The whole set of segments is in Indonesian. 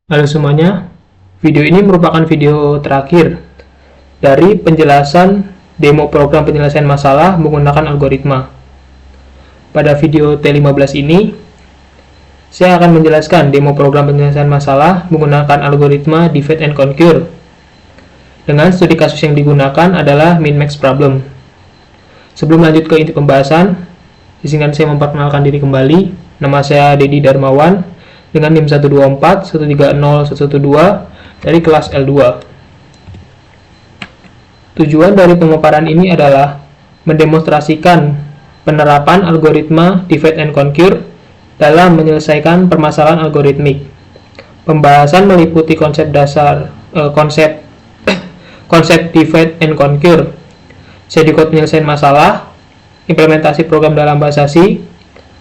Halo semuanya, video ini merupakan video terakhir dari penjelasan demo program penyelesaian masalah menggunakan algoritma. Pada video T15 ini, saya akan menjelaskan demo program penyelesaian masalah menggunakan algoritma divide and conquer. Dengan studi kasus yang digunakan adalah min-max problem. Sebelum lanjut ke inti pembahasan, izinkan saya memperkenalkan diri kembali. Nama saya Dedi Darmawan dengan NIM 124130112 dari kelas L2. Tujuan dari pemaparan ini adalah mendemonstrasikan penerapan algoritma divide and conquer dalam menyelesaikan permasalahan algoritmik. Pembahasan meliputi konsep dasar konsep divide and conquer, sedikot penyelesaian masalah, implementasi program dalam bahasa C,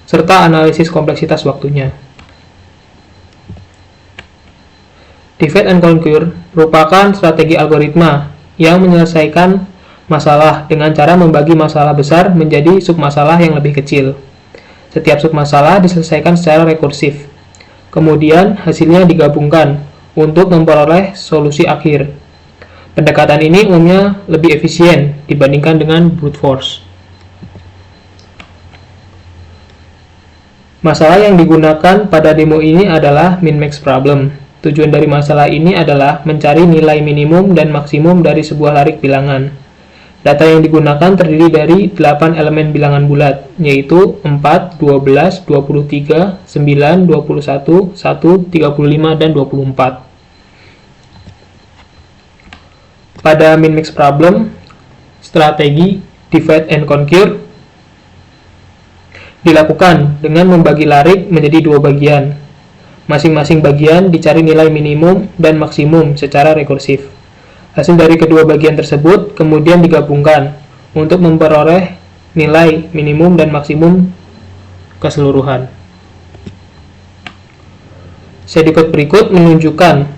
serta analisis kompleksitas waktunya. Divide and conquer merupakan strategi algoritma yang menyelesaikan masalah dengan cara membagi masalah besar menjadi submasalah yang lebih kecil. Setiap submasalah diselesaikan secara rekursif. Kemudian hasilnya digabungkan untuk memperoleh solusi akhir. Pendekatan ini umumnya lebih efisien dibandingkan dengan brute force. Masalah yang digunakan pada demo ini adalah min-max problem. Tujuan dari masalah ini adalah mencari nilai minimum dan maksimum dari sebuah larik bilangan. Data yang digunakan terdiri dari 8 elemen bilangan bulat, yaitu 4, 12, 23, 9, 21, 1, 35, dan 24. Pada min-max problem, strategi divide and conquer dilakukan dengan membagi larik menjadi dua bagian. Masing-masing bagian dicari nilai minimum dan maksimum secara rekursif. Hasil dari kedua bagian tersebut kemudian digabungkan untuk memperoleh nilai minimum dan maksimum keseluruhan. Sedikit berikut menunjukkan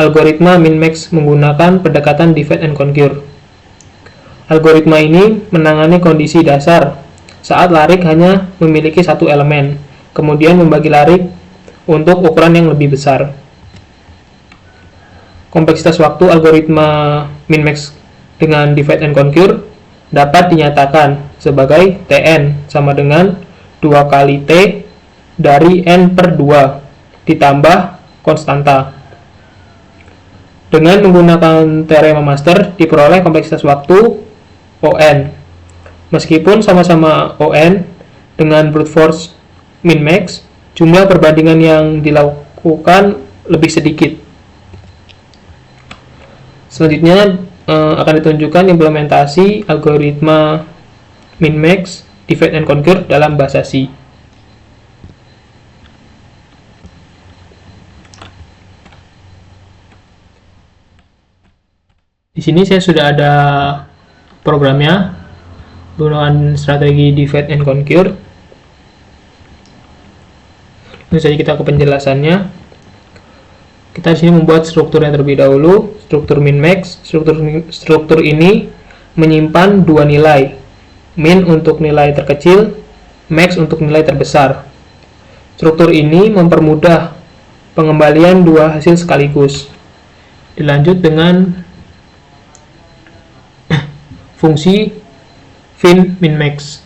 algoritma min-max menggunakan pendekatan divide and conquer. Algoritma ini menangani kondisi dasar saat larik hanya memiliki satu elemen, kemudian membagi larik untuk ukuran yang lebih besar. Kompleksitas waktu algoritma min-max dengan divide and conquer dapat dinyatakan sebagai Tn sama dengan 2 kali T dari N per 2 ditambah konstanta. Dengan menggunakan teorema master diperoleh kompleksitas waktu On. Meskipun sama-sama On dengan brute force min-max, jumlah perbandingan yang dilakukan lebih sedikit. Selanjutnya akan ditunjukkan implementasi algoritma min-max divide and conquer dalam bahasa C. Di sini saya sudah ada programnya menggunakan strategi divide and conquer. Langsung saja kita ke penjelasannya. Kita di sini membuat strukturnya terlebih dahulu, struktur min-max. Struktur ini menyimpan dua nilai, min untuk nilai terkecil, max untuk nilai terbesar. Struktur ini mempermudah pengembalian dua hasil sekaligus. Dilanjut dengan fungsi fin min-max.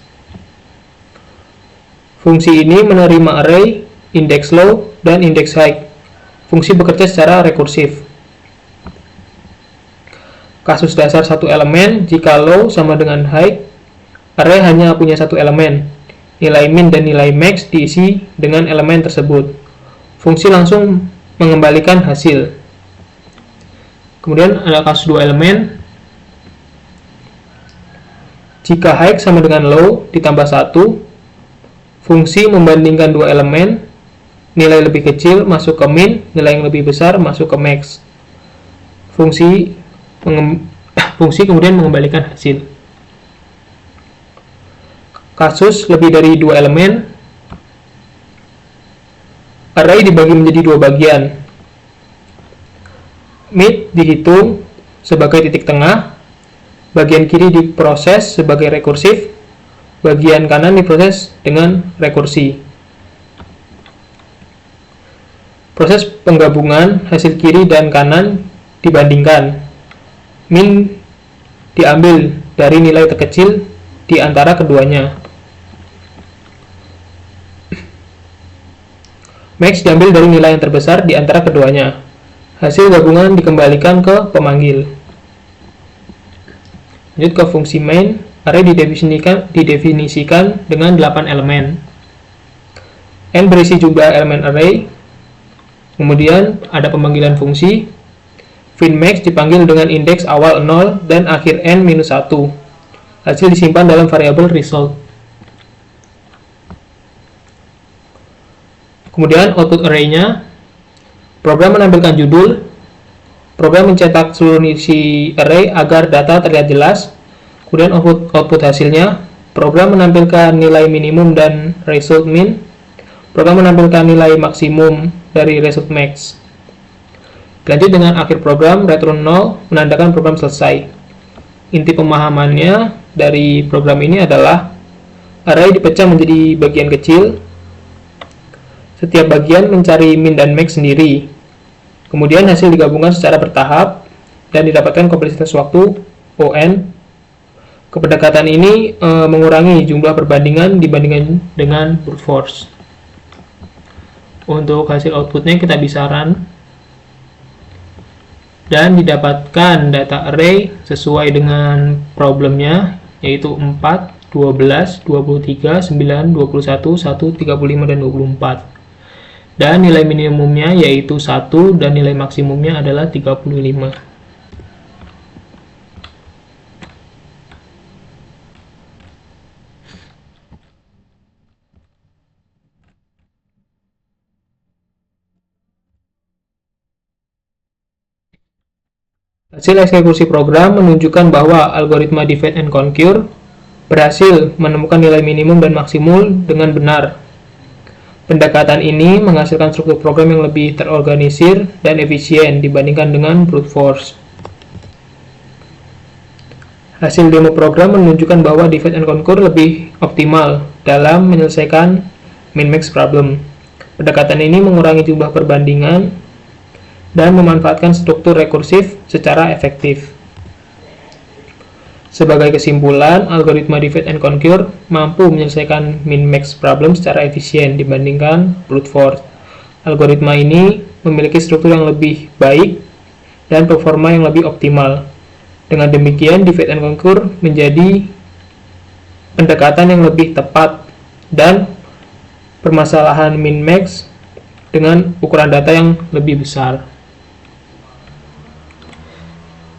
Fungsi ini menerima array, index low, dan index high. Fungsi bekerja secara rekursif. Kasus dasar satu elemen, jika low sama dengan high, array hanya punya satu elemen. Nilai min dan nilai max diisi dengan elemen tersebut. Fungsi langsung mengembalikan hasil. Kemudian ada kasus dua elemen. Jika high sama dengan low ditambah 1, fungsi membandingkan dua elemen, nilai lebih kecil masuk ke min, nilai yang lebih besar masuk ke max. Fungsi kemudian mengembalikan hasil. Kasus lebih dari dua elemen, array dibagi menjadi dua bagian. Mid dihitung sebagai titik tengah, bagian kiri diproses sebagai rekursif, bagian kanan diproses dengan rekursi. Proses penggabungan hasil kiri dan kanan dibandingkan. Min diambil dari nilai terkecil di antara keduanya. Max diambil dari nilai yang terbesar di antara keduanya. Hasil gabungan dikembalikan ke pemanggil. Lanjut ke fungsi main. Array didefinisikan dengan 8 elemen. N berisi jumlah elemen array. Kemudian ada pemanggilan fungsi. Finmax dipanggil dengan indeks awal 0 dan akhir n-1. Hasil disimpan dalam variabel result. Kemudian output array-nya. Program menampilkan judul. Program mencetak seluruh isi array agar data terlihat jelas. Kemudian output hasilnya. Program menampilkan nilai minimum dan result min. Program menampilkan nilai maksimum dari result max. Lanjut dengan akhir program, return 0 menandakan program selesai. Inti pemahamannya dari program ini adalah array dipecah menjadi bagian kecil. Setiap bagian mencari min dan max sendiri. Kemudian hasil digabungkan secara bertahap dan didapatkan kompleksitas waktu ON. Pendekatan ini mengurangi jumlah perbandingan dibandingkan dengan brute force. Untuk hasil outputnya kita bisa run dan didapatkan data array sesuai dengan problemnya, yaitu 4, 12, 23, 9, 21, 1, 35, dan 24. Dan nilai minimumnya yaitu 1 dan nilai maksimumnya adalah 35. Hasil eksekusi program menunjukkan bahwa algoritma divide and conquer berhasil menemukan nilai minimum dan maksimum dengan benar. Pendekatan ini menghasilkan struktur program yang lebih terorganisir dan efisien dibandingkan dengan brute force. Hasil demo program menunjukkan bahwa divide and conquer lebih optimal dalam menyelesaikan min-max problem. Pendekatan ini mengurangi jumlah perbandingan dan memanfaatkan struktur rekursif secara efektif. Sebagai kesimpulan, algoritma divide and conquer mampu menyelesaikan min-max problem secara efisien dibandingkan brute force. Algoritma ini memiliki struktur yang lebih baik dan performa yang lebih optimal. Dengan demikian, divide and conquer menjadi pendekatan yang lebih tepat dan permasalahan min-max dengan ukuran data yang lebih besar.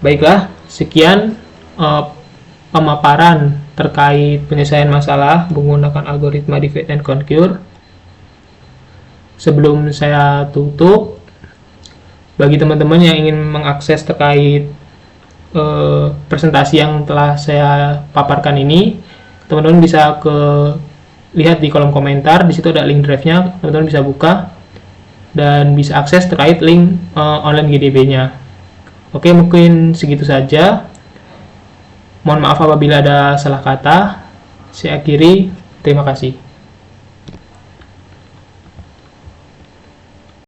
Baiklah, sekian pemaparan terkait penyelesaian masalah menggunakan algoritma divide and conquer. Sebelum saya tutup, bagi teman-teman yang ingin mengakses terkait presentasi yang telah saya paparkan ini, teman-teman bisa lihat di kolom komentar. Di situ ada link drive-nya, teman-teman bisa buka dan bisa akses terkait link online GDB-nya. Oke, mungkin segitu saja. Mohon maaf apabila ada salah kata. Saya akhiri. Terima kasih.